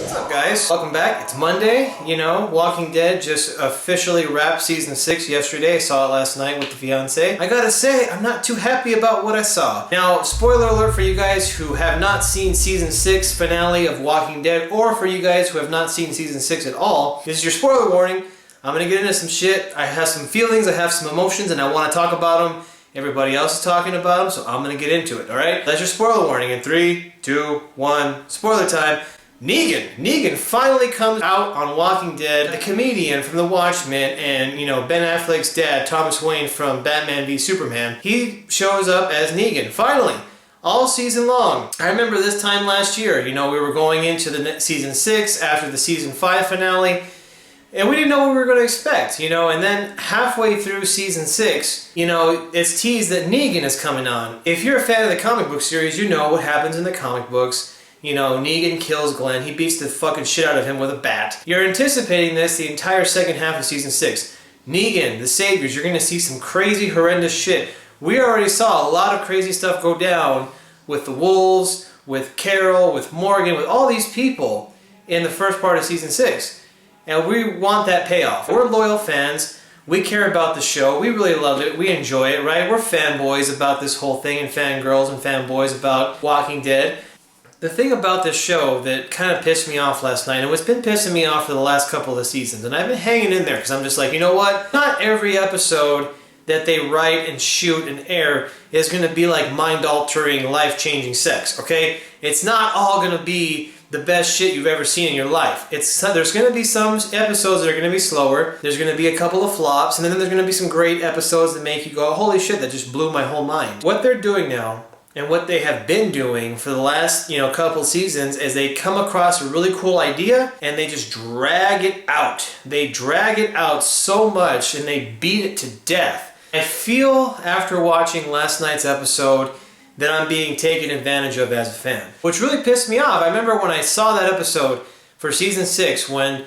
What's up, guys? Welcome back. It's Monday. You know, Walking Dead just officially wrapped season 6 yesterday. I saw it last night with the fiance. I gotta say, I'm not too happy about what I saw. Now, spoiler alert for you guys who have not seen season 6 finale of Walking Dead, or for you guys who have not seen season 6 at all. This is your spoiler warning. I'm gonna get into some shit. I have some feelings, I have some emotions, and I want to talk about them. Everybody else is talking about them, so I'm gonna get into it, alright? That's your spoiler warning in 3, 2, 1, spoiler time. Negan finally comes out on Walking Dead, the comedian from The Watchmen, and, you know, Ben Affleck's dad, Thomas Wayne from Batman v Superman. He shows up as Negan, finally, all season long. I remember this time last year, you know, we were going into the season 6 after the season 5 finale, and we didn't know what we were going to expect, you know, and then halfway through season 6, you know, it's teased that Negan is coming on. If you're a fan of the comic book series, you know what happens in the comic books. You know, Negan kills Glenn. He beats the fucking shit out of him with a bat. You're anticipating this the entire second half of season 6. Negan, the Saviors, you're going to see some crazy, horrendous shit. We already saw a lot of crazy stuff go down with the Wolves, with Carol, with Morgan, with all these people in the first part of season 6. And we want that payoff. We're loyal fans. We care about the show. We really love it. We enjoy it, right? We're fanboys about this whole thing, and fangirls and fanboys about Walking Dead. The thing about this show that kind of pissed me off last night, and what's been pissing me off for the last couple of seasons, and I've been hanging in there because I'm just like, you know what? Not every episode that they write and shoot and air is going to be like mind-altering, life-changing sex, okay? It's not all going to be the best shit you've ever seen in your life. There's going to be some episodes that are going to be slower, there's going to be a couple of flops, and then there's going to be some great episodes that make you go, holy shit, that just blew my whole mind. What they're doing now, and what they have been doing for the last, you know, couple seasons, is they come across a really cool idea and they just drag it out. They drag it out so much and they beat it to death. I feel after watching last night's episode that I'm being taken advantage of as a fan, which really pissed me off. I remember when I saw that episode for season 6 when,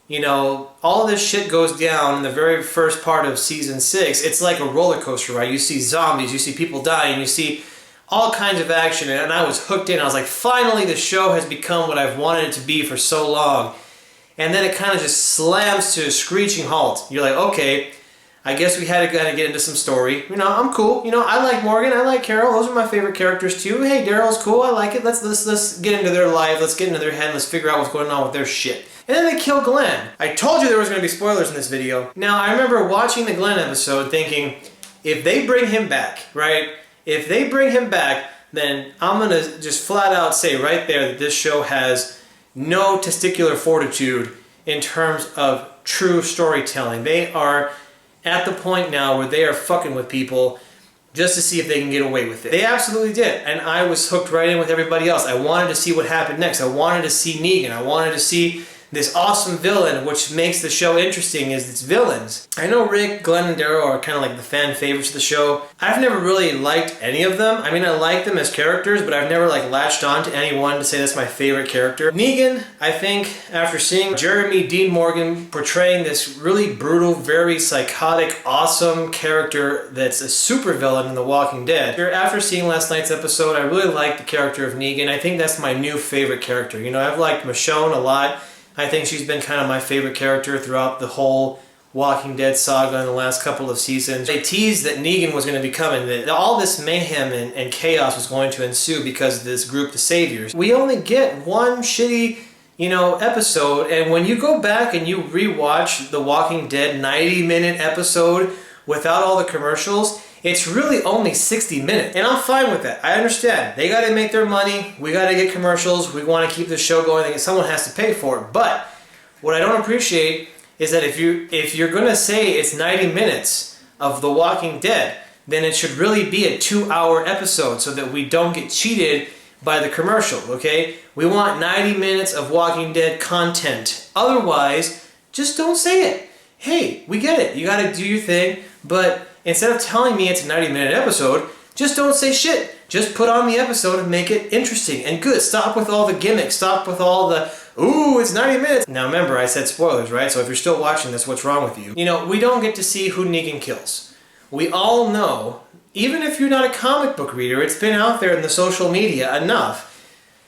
you know, all this shit goes down in the very first part of season 6. It's like a roller coaster, right? You see zombies, you see people dying, you see all kinds of action, and I was hooked in. I was like, finally the show has become what I've wanted it to be for so long. And then it kind of just slams to a screeching halt. You're like, okay, I guess we had to kind of get into some story. You know, I'm cool. You know, I like Morgan, I like Carol. Those are my favorite characters too. Hey, Daryl's cool. I like it. Let's get into their life. Let's get into their head. Let's figure out what's going on with their shit. And then they kill Glenn. I told you there was going to be spoilers in this video. Now, I remember watching the Glenn episode thinking, if they bring him back, right? If they bring him back, then I'm going to just flat out say right there that this show has no testicular fortitude in terms of true storytelling. They are at the point now where they are fucking with people just to see if they can get away with it. They absolutely did, and I was hooked right in with everybody else. I wanted to see what happened next. I wanted to see Negan. I wanted to see this awesome villain, which makes the show interesting, is its villains. I know Rick, Glenn, and Daryl are kind of like the fan favorites of the show. I've never really liked any of them. I mean, I like them as characters, but I've never like latched on to any one to say that's my favorite character. Negan, I think, after seeing Jeremy Dean Morgan portraying this really brutal, very psychotic, awesome character that's a supervillain in The Walking Dead, after seeing last night's episode, I really like the character of Negan. I think that's my new favorite character. You know, I've liked Michonne a lot. I think she's been kind of my favorite character throughout the whole Walking Dead saga in the last couple of seasons. They teased that Negan was going to be coming, that all this mayhem and chaos was going to ensue because of this group, the Saviors. We only get one shitty, you know, episode, and when you go back and you rewatch the Walking Dead 90-minute episode without all the commercials, it's really only 60 minutes. And I'm fine with that. I understand. They gotta make their money. We gotta get commercials. We wanna keep the show going. Someone has to pay for it. But what I don't appreciate is that if you're gonna say it's 90 minutes of The Walking Dead, then it should really be a 2-hour episode so that we don't get cheated by the commercial, okay? We want 90 minutes of Walking Dead content. Otherwise, just don't say it. Hey, we get it. You gotta do your thing, but instead of telling me it's a 90-minute episode, just don't say shit. Just put on the episode and make it interesting and good. Stop with all the gimmicks. Stop with all the, ooh, it's 90 minutes. Now remember, I said spoilers, right? So if you're still watching this, what's wrong with you? You know, we don't get to see who Negan kills. We all know, even if you're not a comic book reader, it's been out there in the social media enough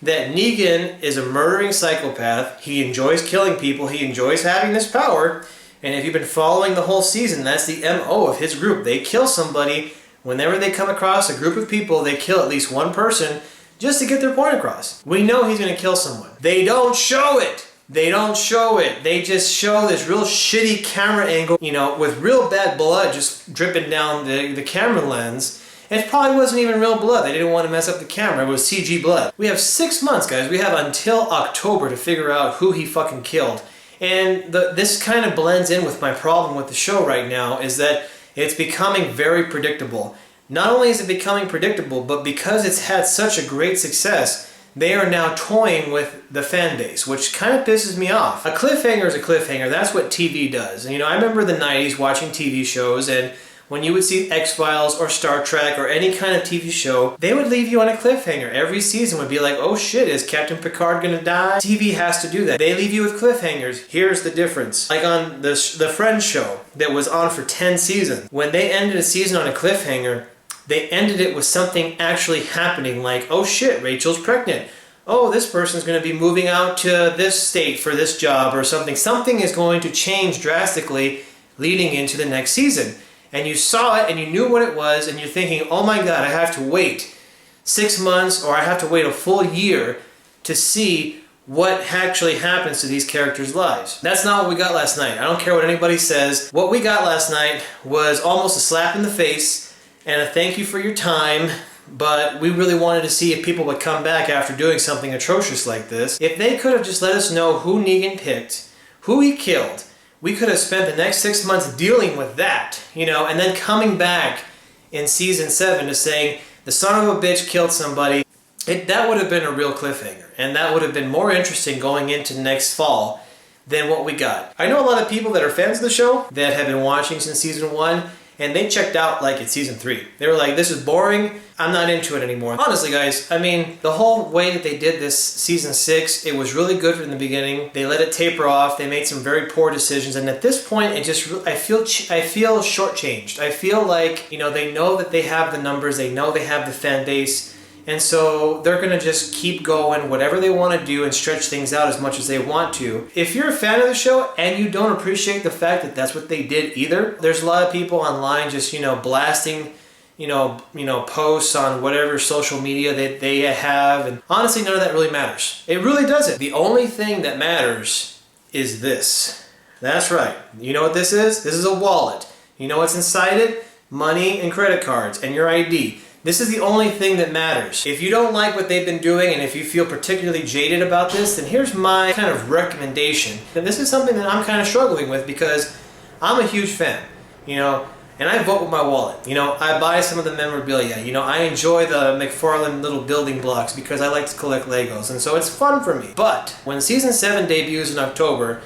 that Negan is a murdering psychopath. He enjoys killing people. He enjoys having this power. And if you've been following the whole season, that's the MO of his group. They kill somebody. Whenever they come across a group of people, they kill at least one person just to get their point across. We know he's going to kill someone. They don't show it. They don't show it. They just show this real shitty camera angle, you know, with real bad blood just dripping down the camera lens. And it probably wasn't even real blood. They didn't want to mess up the camera. It was CG blood. We have 6 months, guys. We have until October to figure out who he fucking killed. And this kind of blends in with my problem with the show right now, is that it's becoming very predictable. Not only is it becoming predictable, but because it's had such a great success, they are now toying with the fan base, which kind of pisses me off. A cliffhanger is a cliffhanger. That's what TV does. And, you know, I remember the 90s watching TV shows, and when you would see X-Files or Star Trek or any kind of TV show, they would leave you on a cliffhanger. Every season would be like, oh shit, is Captain Picard gonna die? TV has to do that. They leave you with cliffhangers. Here's the difference. Like on the Friends show that was on for 10 seasons. When they ended a season on a cliffhanger, they ended it with something actually happening, like, oh shit, Rachel's pregnant. Oh, this person's going to be moving out to this state for this job or something. Something is going to change drastically leading into the next season. And you saw it and you knew what it was, and you're thinking, oh my god, I have to wait 6 months or I have to wait a full year to see what actually happens to these characters' lives. That's not what we got last night. I don't care what anybody says. What we got last night was almost a slap in the face and a thank you for your time, but we really wanted to see if people would come back after doing something atrocious like this. If they could have just let us know who Negan picked, who he killed, we could have spent the next 6 months dealing with that, you know, and then coming back in season 7 to saying, the son of a bitch killed somebody. That would have been a real cliffhanger, and that would have been more interesting going into next fall than what we got. I know a lot of people that are fans of the show that have been watching since season 1, and they checked out like at season 3. They were like, this is boring, I'm not into it anymore. Honestly guys, I mean, the whole way that they did this season 6, it was really good from the beginning. They let it taper off, they made some very poor decisions, and at this point, it just, I feel shortchanged. I feel like, you know, they know that they have the numbers, they know they have the fan base, and so they're gonna just keep going, whatever they want to do, and stretch things out as much as they want to. If you're a fan of the show and you don't appreciate the fact that that's what they did either, there's a lot of people online just, you know, blasting, you know, posts on whatever social media that they have, and honestly, none of that really matters. It really doesn't. The only thing that matters is this. That's right. You know what this is? This is a wallet. You know what's inside it? Money and credit cards and your ID. This is the only thing that matters. If you don't like what they've been doing, and if you feel particularly jaded about this, then here's my kind of recommendation. And this is something that I'm kind of struggling with because I'm a huge fan, you know, and I vote with my wallet. You know, I buy some of the memorabilia. You know, I enjoy the McFarlane little building blocks because I like to collect Legos, and so it's fun for me. But when season 7 debuts in October,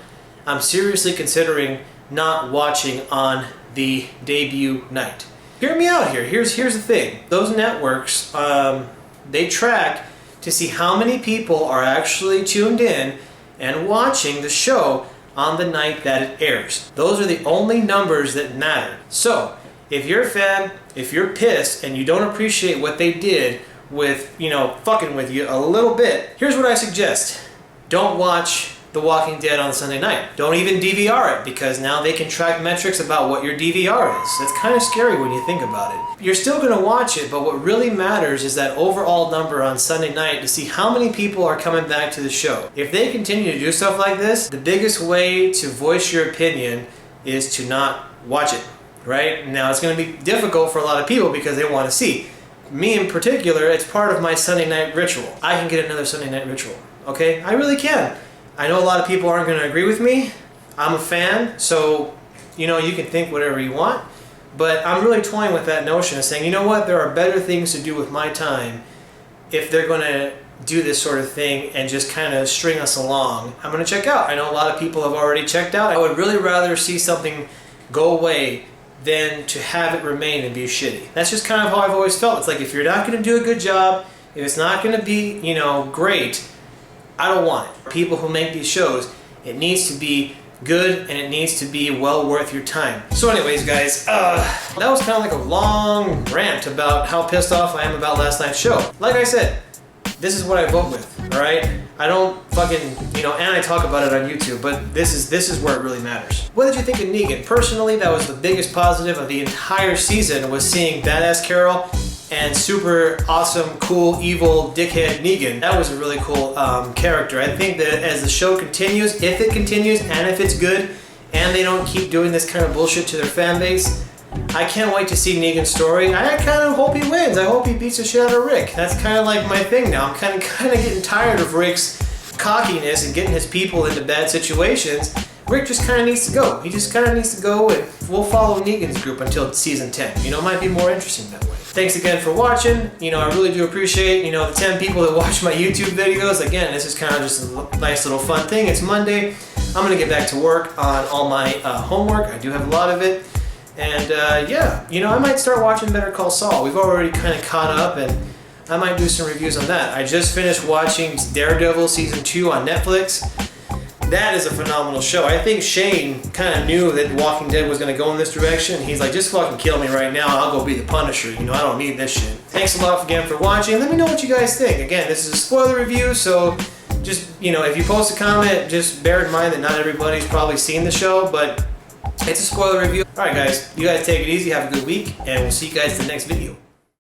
I'm seriously considering not watching on the debut night. Hear me out here. Here's the thing. Those networks, they track to see how many people are actually tuned in and watching the show on the night that it airs. Those are the only numbers that matter. So, if you're a fan, if you're pissed and you don't appreciate what they did with, you know, fucking with you a little bit, here's what I suggest. Don't watch The Walking Dead on Sunday night. Don't even DVR it, because now they can track metrics about what your DVR is. That's kind of scary when you think about it. You're still going to watch it, but what really matters is that overall number on Sunday night to see how many people are coming back to the show. If they continue to do stuff like this, the biggest way to voice your opinion is to not watch it, right? Now, it's going to be difficult for a lot of people because they want to see. Me in particular, it's part of my Sunday night ritual. I can get another Sunday night ritual, okay? I really can. I know a lot of people aren't going to agree with me. I'm a fan, so, you know, you can think whatever you want. But I'm really toying with that notion of saying, you know what, there are better things to do with my time if they're going to do this sort of thing and just kind of string us along. I'm going to check out. I know a lot of people have already checked out. I would really rather see something go away than to have it remain and be shitty. That's just kind of how I've always felt. It's like, if you're not going to do a good job, if it's not going to be, you know, great, I don't want it. People who make these shows, it needs to be good and it needs to be well worth your time. So anyways, guys, that was kind of like a long rant about how pissed off I am about last night's show. Like I said, this is what I vote with. all right? I don't fucking, you know, and I talk about it on YouTube, but this is where it really matters. What did you think of Negan? Personally, that was the biggest positive of the entire season, was seeing Badass Carol and super awesome, cool, evil, dickhead Negan. That was a really cool character. I think that as the show continues, if it continues, and if it's good, and they don't keep doing this kind of bullshit to their fan base, I can't wait to see Negan's story. I kind of hope he wins. I hope he beats the shit out of Rick. That's kind of like my thing now. I'm kind of getting tired of Rick's cockiness and getting his people into bad situations. Rick just kind of needs to go. He just kind of needs to go, and we'll follow Negan's group until season 10. You know, it might be more interesting that way. Thanks again for watching. You know, I really do appreciate, you know, the 10 people that watch my YouTube videos. Again, this is kind of just a nice little fun thing. It's Monday. I'm going to get back to work on all my homework. I do have a lot of it. And yeah, you know, I might start watching Better Call Saul. We've already kind of caught up, and I might do some reviews on that. I just finished watching Daredevil Season 2 on Netflix. That is a phenomenal show. I think Shane kind of knew that Walking Dead was going to go in this direction. He's like, just fucking kill me right now, and I'll go be the Punisher. You know, I don't need this shit. Thanks a lot again for watching. Let me know what you guys think. Again, this is a spoiler review, so just, you know, if you post a comment, just bear in mind that not everybody's probably seen the show, but it's a spoiler review. Alright guys, you guys take it easy, have a good week, and we'll see you guys in the next video.